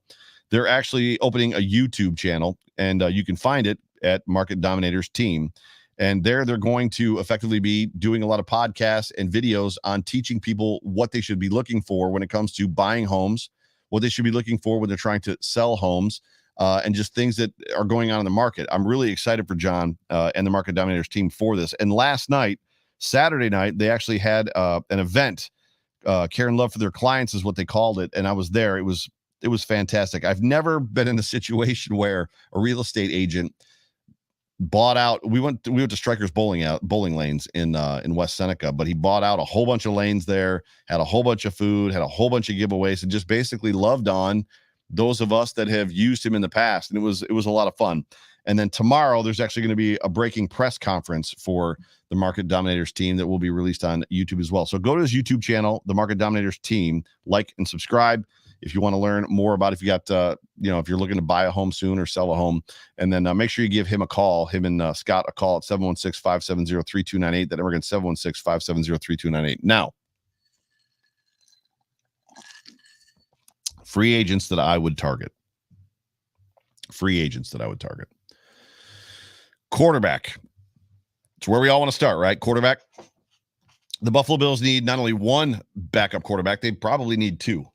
Speaker 1: They're actually opening a YouTube channel, and you can find it at Market Dominators team. And they're going to effectively be doing a lot of podcasts and videos on teaching people what they should be looking for when it comes to buying homes, what they should be looking for when they're trying to sell homes, and just things that are going on in the market. I'm really excited for John and the Market Dominators team for this. And last night, Saturday night, they actually had an event. Karen Love for their clients is what they called it. And I was there. It was fantastic. I've never been in a situation where a real estate agent bought out. We went to Strikers bowling lanes in West Seneca, but he bought out a whole bunch of lanes there, had a whole bunch of food, had a whole bunch of giveaways, and just basically loved on those of us that have used him in the past. And it was a lot of fun. And then tomorrow there's actually going to be a breaking press conference for the Market Dominators team that will be released on YouTube as well. So go to his YouTube channel, the Market Dominators team, like and subscribe if you want to learn more about if you got, if you're looking to buy a home soon or sell a home. And then make sure you give him a call, him and Scott a call at 716-570-3298. That number again, 716-570-3298. Now, free agents that I would target. Quarterback. It's where we all want to start, right? Quarterback. The Buffalo Bills need not only one backup quarterback, they probably need two.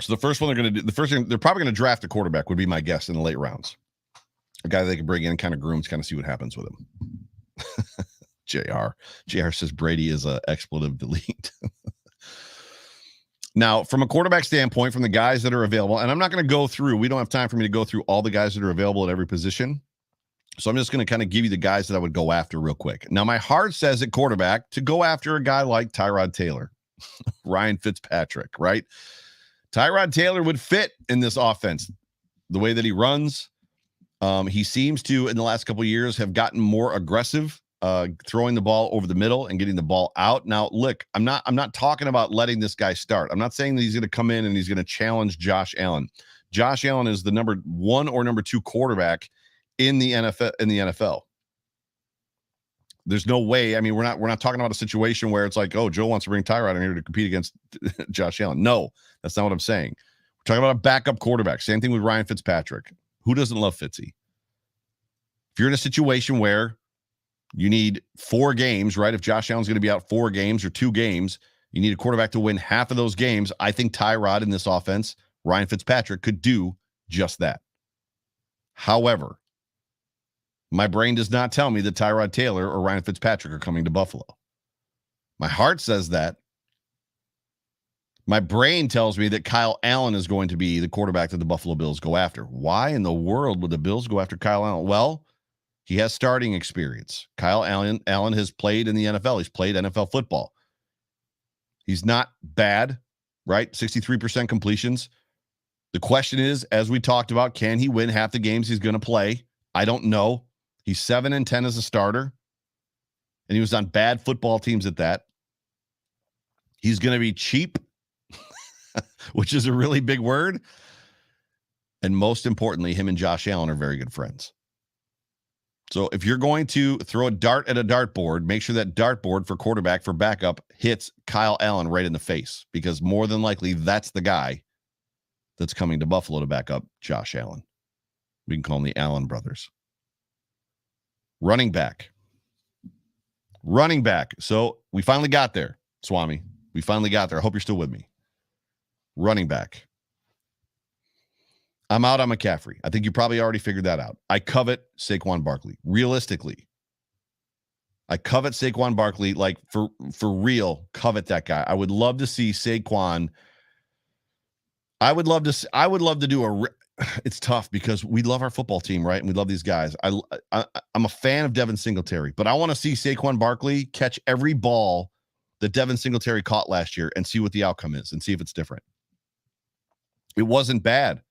Speaker 1: So the first one they're going to do, the first thing they're probably going to draft a quarterback would be my guess in the late rounds. A guy they can bring in, kind of grooms, kind of see what happens with him. JR says Brady is a expletive delete. Now, from a quarterback standpoint, from the guys that are available, and I'm not going to go through, we don't have time for me to go through all the guys that are available at every position. So I'm just going to kind of give you the guys that I would go after real quick. Now, my heart says at quarterback to go after a guy like Tyrod Taylor, Ryan Fitzpatrick, right? Tyrod Taylor would fit in this offense. The way that he runs, he seems to, in the last couple of years, have gotten more aggressive, throwing the ball over the middle and getting the ball out. Now, look, I'm not talking about letting this guy start. I'm not saying that he's going to come in and he's going to challenge Josh Allen. Josh Allen is the number 1 or number 2 quarterback in the NFL. There's no way. I mean, we're not talking about a situation where it's like, oh, Joe wants to bring Tyrod in here to compete against Josh Allen. No, that's not what I'm saying. We're talking about a backup quarterback. Same thing with Ryan Fitzpatrick. Who doesn't love Fitzy? If you're in a situation where you need 4 games, right? If Josh Allen's going to be out 4 games or 2 games, you need a quarterback to win half of those games. I think Tyrod in this offense, Ryan Fitzpatrick, could do just that. However, my brain does not tell me that Tyrod Taylor or Ryan Fitzpatrick are coming to Buffalo. My heart says that. My brain tells me that Kyle Allen is going to be the quarterback that the Buffalo Bills go after. Why in the world would the Bills go after Kyle Allen? Well, he has starting experience. Kyle Allen has played in the NFL. He's played NFL football. He's not bad, right? 63% completions. The question is, as we talked about, can he win half the games he's going to play? I don't know. He's 7-10 as a starter, and he was on bad football teams at that. He's going to be cheap, which is a really big word. And most importantly, him and Josh Allen are very good friends. So if you're going to throw a dart at a dartboard, make sure that dartboard for quarterback, for backup, hits Kyle Allen right in the face, because more than likely that's the guy that's coming to Buffalo to back up Josh Allen. We can call them the Allen brothers. Running back. So we finally got there, Swami. We finally got there. I hope you're still with me. Running back. I'm out on McCaffrey. I think you probably already figured that out. I covet Saquon Barkley. Realistically, I covet Saquon Barkley, like for real, covet that guy. I would love to see Saquon. I would love to do it's tough because we love our football team, right? And we love these guys. I'm a fan of Devin Singletary, but I want to see Saquon Barkley catch every ball that Devin Singletary caught last year and see what the outcome is and see if it's different. It wasn't bad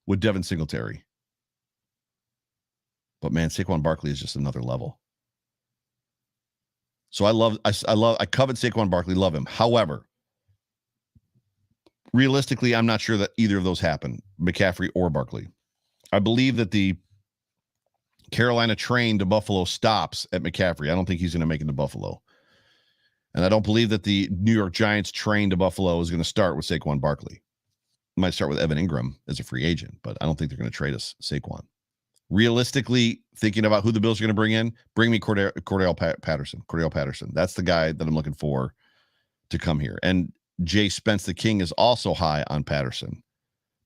Speaker 1: with Devin Singletary. But man, Saquon Barkley is just another level. So I covet Saquon Barkley, love him. However, realistically, I'm not sure that either of those happen, McCaffrey or Barkley. I believe that the Carolina train to Buffalo stops at McCaffrey. I don't think he's going to make it to Buffalo. And I don't believe that the New York Giants train to Buffalo is going to start with Saquon Barkley. Might start with Evan Ingram as a free agent, but I don't think they're going to trade us Saquon. Realistically, thinking about who the Bills are going to bring me Cordell Patterson. That's the guy that I'm looking for to come here. And Jay Spence the King is also high on Patterson.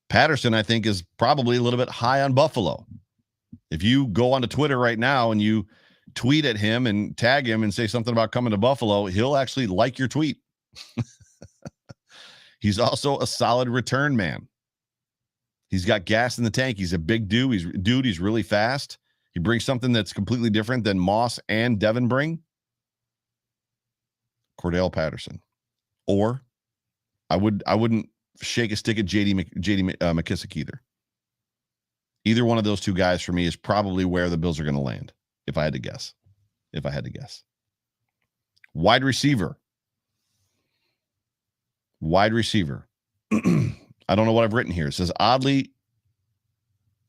Speaker 1: Patterson, I think, is probably a little bit high on Buffalo. If you go onto Twitter right now and you tweet at him and tag him and say something about coming to Buffalo, he'll actually like your tweet. He's also a solid return man. He's got gas in the tank. He's a big dude. He's really fast. He brings something that's completely different than Moss and Devin bring. Cordell Patterson. Or I wouldn't shake a stick at JD McKissick either. Either one of those two guys for me is probably where the Bills are going to land, if I had to guess. Wide receiver. I don't know what I've written here. It says oddly,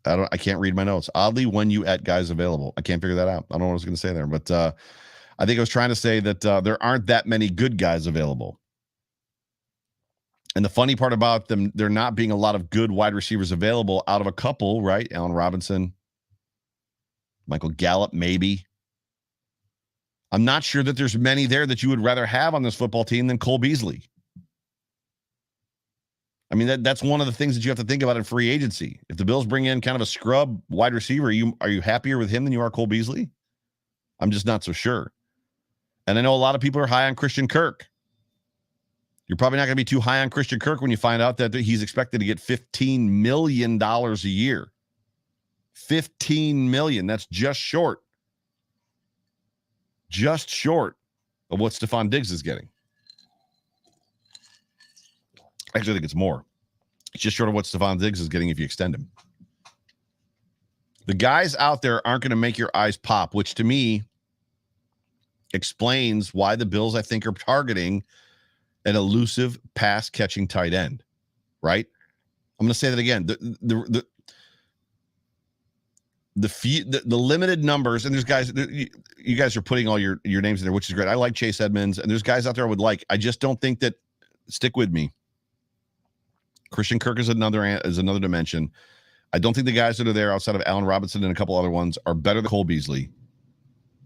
Speaker 1: I can't read my notes. Oddly, when you at guys available. I can't figure that out. I don't know what I was going to say there, but I think I was trying to say that there aren't that many good guys available. And the funny part about them, there not being a lot of good wide receivers available out of a couple, right? Allen Robinson, Michael Gallup, maybe. I'm not sure that there's many there that you would rather have on this football team than Cole Beasley. I mean, that's one of the things that you have to think about in free agency. If the Bills bring in kind of a scrub wide receiver, are you happier with him than you are Cole Beasley? I'm just not so sure. And I know a lot of people are high on Christian Kirk. You're probably not going to be too high on Christian Kirk when you find out that he's expected to get $15 million a year. $15 million. That's just short of what Stephon Diggs is getting. Actually, I think it's more. It's just short of what Stephon Diggs is getting if you extend him. The guys out there aren't going to make your eyes pop, which to me explains why the Bills, I think, are targeting an elusive pass-catching tight end, right? I'm going to say that again. the limited numbers, and there's guys, you guys are putting all your names in there, which is great. I like Chase Edmonds, and there's guys out there I would like. I just don't think that, stick with me, Christian Kirk is another dimension. I don't think the guys that are there outside of Allen Robinson and a couple other ones are better than Cole Beasley.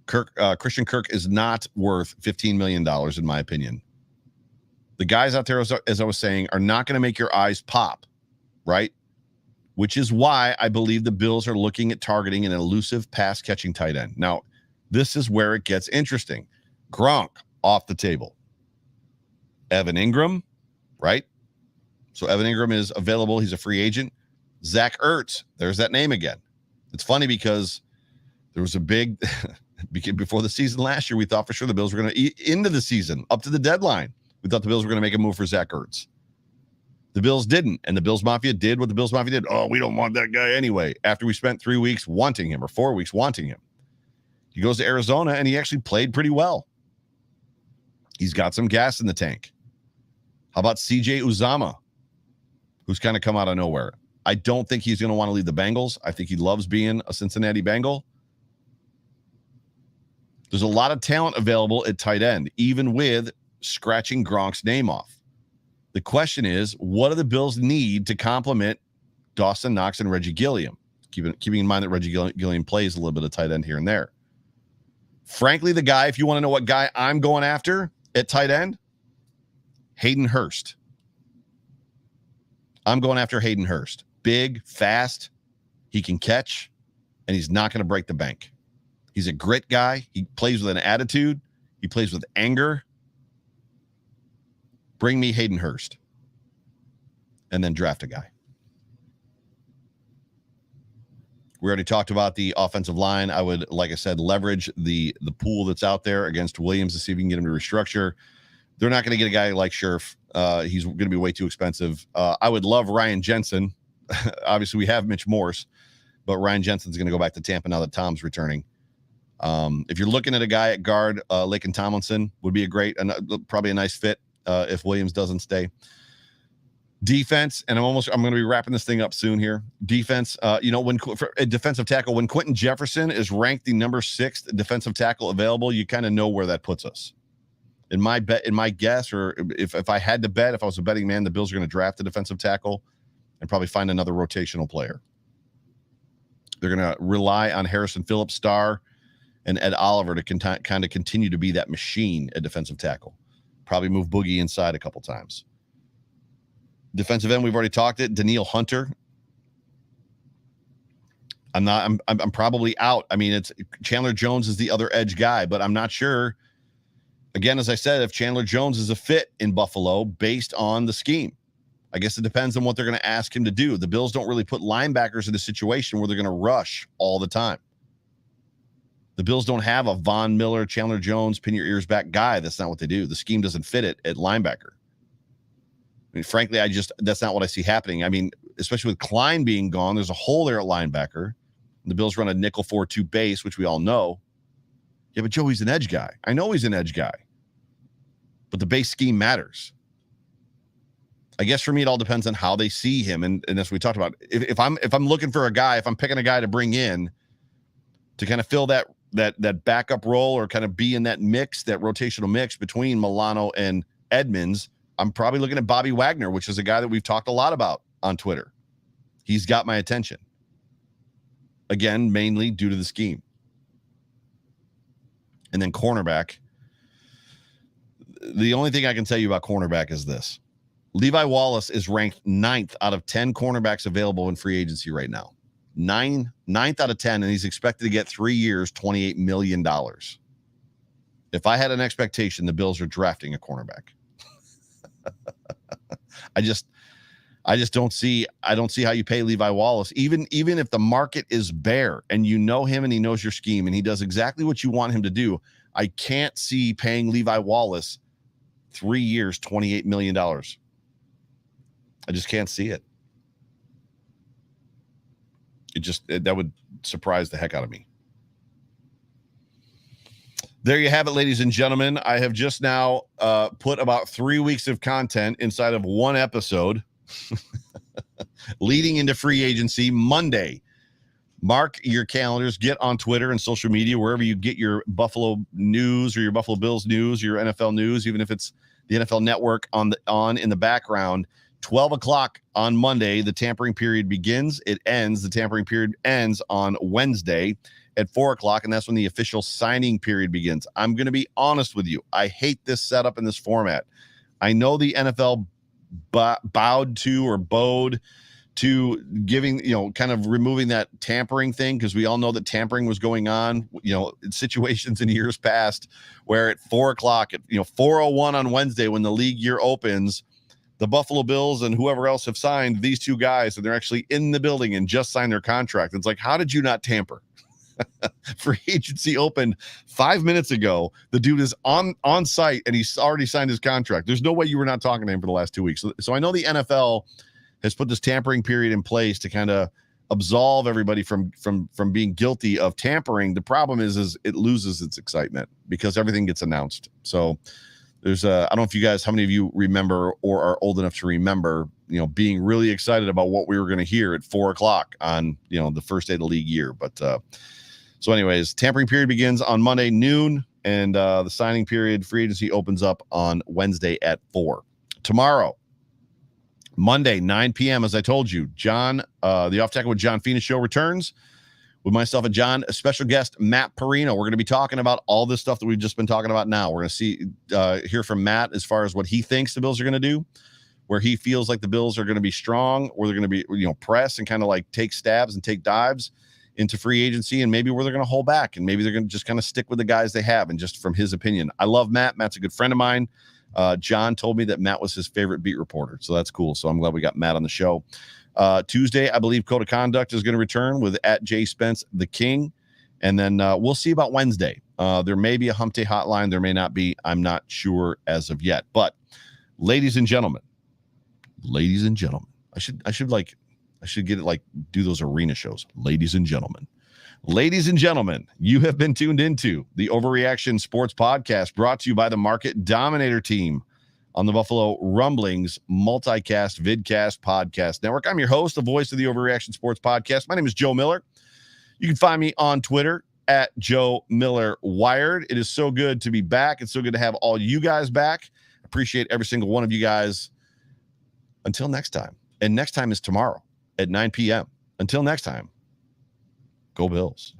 Speaker 1: Christian Kirk is not worth $15 million, in my opinion. The guys out there, as I was saying, are not going to make your eyes pop, right? Which is why I believe the Bills are looking at targeting an elusive pass-catching tight end. Now, this is where it gets interesting. Gronk, off the table. Evan Ingram, right? So Evan Ingram is available. He's a free agent. Zach Ertz, there's that name again. It's funny because there was a big, before the season last year, we thought for sure the Bills were going to eat into the season, up to the deadline. We thought the Bills were going to make a move for Zach Ertz. The Bills didn't, and the Bills Mafia did what the Bills Mafia did. Oh, we don't want that guy anyway. After we spent 3 weeks wanting him, or 4 weeks wanting him. He goes to Arizona, and he actually played pretty well. He's got some gas in the tank. How about CJ Uzama, who's kind of come out of nowhere? I don't think he's going to want to leave the Bengals. I think he loves being a Cincinnati Bengal. There's a lot of talent available at tight end, even with scratching Gronk's name off. The question is, what do the Bills need to complement Dawson Knox and Reggie Gilliam? Keeping in mind that Reggie Gilliam plays a little bit of tight end here and there. Frankly, the guy, if you want to know what guy I'm going after at tight end, Hayden Hurst. I'm going after Hayden Hurst. Big, fast, he can catch, and he's not going to break the bank. He's a grit guy. He plays with an attitude. He plays with anger. Bring me Hayden Hurst. And then draft a guy. We already talked about the offensive line. I would, like I said, leverage the pool that's out there against Williams to see if we can get him to restructure. They're not going to get a guy like Scherf. He's going to be way too expensive. I would love Ryan Jensen. Obviously, we have Mitch Morse, but Ryan Jensen's going to go back to Tampa now that Tom's returning. If you're looking at a guy at guard, Laken Tomlinson would be probably a nice fit if Williams doesn't stay. Defense, and I'm going to be wrapping this thing up soon here. Defense, when for a defensive tackle, when Quentin Jefferson is ranked the number 6th defensive tackle available, you kind of know where that puts us. In my guess, or if I had to bet, if I was a betting man, the Bills are going to draft a defensive tackle and probably find another rotational player. They're going to rely on Harrison Phillips, Starr, and Ed Oliver to kind of continue to be that machine at defensive tackle. Probably move Boogie inside a couple times. Defensive end, we've already talked it. Daniil Hunter. I'm probably out. I mean, it's Chandler Jones is the other edge guy, but I'm not sure. Again, as I said, if Chandler Jones is a fit in Buffalo based on the scheme. I guess it depends on what they're going to ask him to do. The Bills don't really put linebackers in a situation where they're going to rush all the time. The Bills don't have a Von Miller, Chandler Jones, pin your ears back guy. That's not what they do. The scheme doesn't fit it at linebacker. I mean, frankly, that's not what I see happening. I mean, especially with Klein being gone, there's a hole there at linebacker. The Bills run a nickel 4-2 base, which we all know. Yeah, but Joey's an edge guy. I know he's an edge guy. But the base scheme matters. I guess for me, it all depends on how they see him. And that's what we talked about. If I'm looking for a guy, if I'm picking a guy to bring in to kind of fill that backup role or kind of be in that mix, that rotational mix between Milano and Edmonds, I'm probably looking at Bobby Wagner, which is a guy that we've talked a lot about on Twitter. He's got my attention. Again, mainly due to the scheme. And then cornerback. The only thing I can tell you about cornerback is this. Levi Wallace is ranked 9th out of 10 cornerbacks available in free agency right now. 9th out of 10, and he's expected to get 3 years, $28 million. If I had an expectation, the Bills are drafting a cornerback. I just don't see how you pay Levi Wallace, even if the market is bare and you know him and he knows your scheme and he does exactly what you want him to do. I can't see paying Levi Wallace 3 years, $28 million. I just can't see it. That would surprise the heck out of me. There you have it, ladies and gentlemen. I have just now put about 3 weeks of content inside of one episode leading into free agency Monday, Mark your calendars, get on Twitter and social media, wherever you get your Buffalo news or your Buffalo Bills news, your NFL news, even if it's the NFL Network on in the background. 12 o'clock on Monday, the tampering period begins. The tampering period ends on Wednesday at 4 o'clock, and that's when the official signing period begins. I'm going to be honest with you. I hate this setup in this format. I know the NFL bowed to giving, kind of removing that tampering thing, because we all know that tampering was going on, in situations in years past where at 4 o'clock, at 4:01 on Wednesday when the league year opens, the Buffalo Bills and whoever else have signed these two guys, and they're actually in the building and just signed their contract. It's like, how did you not tamper? Free agency opened 5 minutes ago. The dude is on site and he's already signed his contract. There's no way you were not talking to him for the last 2 weeks. So I know the NFL has put this tampering period in place to kind of absolve everybody from being guilty of tampering. The problem is it loses its excitement because everything gets announced. So there's I don't know if you guys, how many of you remember or are old enough to remember, being really excited about what we were going to hear at 4 o'clock on, the first day of the league year. But so anyways, tampering period begins on Monday noon, and the signing period, free agency, opens up on Wednesday at 4. Tomorrow, Monday, 9 p.m., as I told you, John, the Off Tackle with John Fina show returns with myself and John, a special guest, Matt Perino. We're going to be talking about all this stuff that we've just been talking about now. We're going to hear from Matt as far as what he thinks the Bills are going to do, where he feels like the Bills are going to be strong, or they're going to be, press and kind of like take stabs and take dives into free agency, and maybe where they're going to hold back, and maybe they're going to just kind of stick with the guys they have. And just from his opinion, I love Matt. Matt's a good friend of mine. John told me that Matt was his favorite beat reporter, so that's cool. So I'm glad we got Matt on the show. Tuesday, I believe Code of Conduct is going to return with @JSpence the King, and then we'll see about Wednesday. There may be a Hump Day hotline, there may not be. I'm not sure as of yet. But ladies and gentlemen, I should get it, like, do those arena shows. Ladies and gentlemen, you have been tuned into the Overreaction Sports Podcast, brought to you by the Market Dominator team on the Buffalo Rumblings multicast, vidcast, podcast network. I'm your host, the voice of the Overreaction Sports Podcast. My name is Joe Miller. You can find me on Twitter @JoeMillerWired. It is so good to be back. It's so good to have all you guys back. Appreciate every single one of you guys. Until next time. And next time is tomorrow at 9 p.m. Until next time, go Bills.